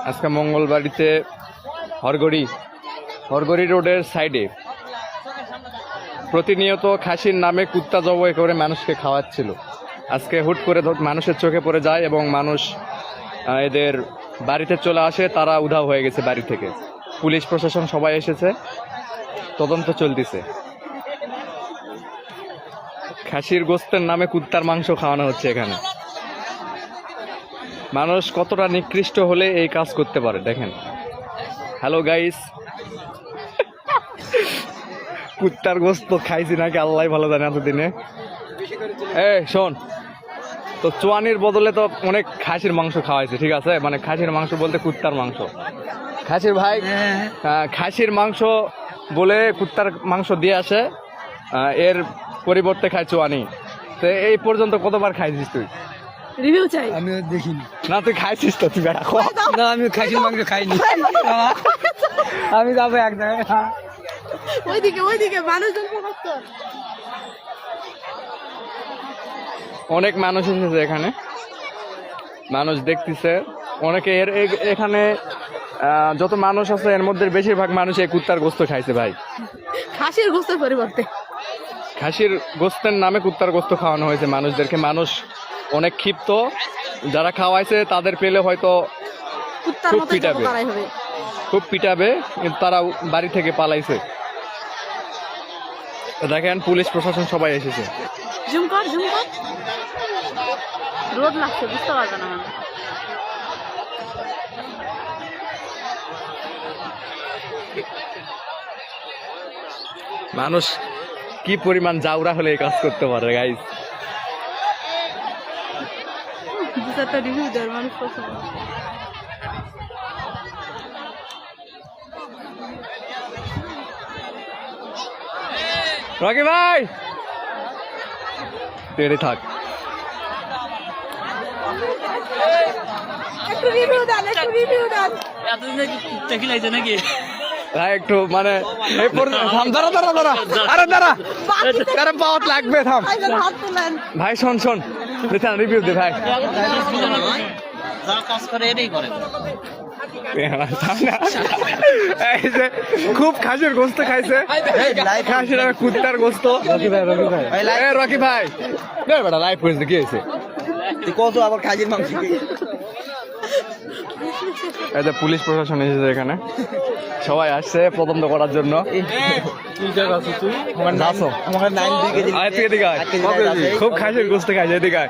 আজকে মঙ্গলবাড়িতে হরগড়ি রোডের সাইডে প্রতিনিয়ত খাসির নামে কুত্তা জবাই করে মানুষকে খাওয়াচ্ছিল। আজকে হুট করে মানুষের চোখে পড়ে যায় এবং মানুষ এদের বাড়িতে চলে আসে, তারা উধাও হয়ে গেছে বাড়ি থেকে। পুলিশ প্রশাসন সবাই এসেছে, তদন্ত চলতেছে। খাসির গোস্তের নামে কুত্তার মাংস খাওয়ানো হচ্ছে এখানে। মানুষ কতটা নিকৃষ্ট হলে এই কাজ করতে পারে দেখেন। হ্যালো গাইস, কুত্তার গোস্ত খাইছি নাকি আল্লাহ ভালো জানে এতদিনে। শোন, তো চুয়ানির বদলে তো অনেক খাসির মাংস খাওয়াইছে, ঠিক আছে? মানে খাসির মাংস বলতে কুত্তার মাংস। খাসির ভাই, খাসির মাংস বলে কুত্তার মাংস দিয়ে আসে, এর পরিবর্তে খায় চুয়ানি। তো এই পর্যন্ত কতবার খাইছিস তুই? রিভিউ চাই। আমি দেখিনি। না তুই খাইছিস তো? তুই বেড়া না, আমি খাসির মাংস খাইনি। আমি যাবো এক জায়গায়। ওইদিকে মানুষজন অনেক মানুষ এসেছে এখানে, মানুষ দেখতেছে। অনেকে এখানে যত মানুষ আছে এর মধ্যে বেশিরভাগ মানুষ এই কুত্তার গোস্ত খাইছে ভাই। খাসির গোস্তের পরিবর্তে খাসির গোস্তের নামে কুত্তার গোস্ত খাওয়ানো হয়েছে মানুষদেরকে। মানুষ অনেক ক্ষিপ্ত, যারা খাওয়াইছে তাদের পেলে হয়তো খুব পিটাবে, কিন্তু তারা বাড়ি থেকে পালাইছে। দেখেন পুলিশ প্রশাসন সবাই এসেছে। রোদ লাগছে, বুঝতে পারবে না মানুষ। মানুষ কি পরিমাণ জাউরা হলে এই কাজ করতে পারে গাইস। রিভিউ দেয় মানুষ পছন্দ। রকি ভাই তেড়ে থাক। একটু মানে দাঁড়া পাওয়াত লাগবে, থাম ভাই। শোন রিভিউ দে ভাই। খুব খাসির গোস্ত খাইছে, খাসির কুত্তার গোস্ত। রকি ভাই বেটা লাইভ করেছে, কি হয়েছে? কত আবার খাসির মাংস। এই যে পুলিশ প্রশাসন এসেছে এখানে, সবাই আসছে তদন্ত করার জন্য। খুব খাসির গোস্ত খাইছে, এদিকে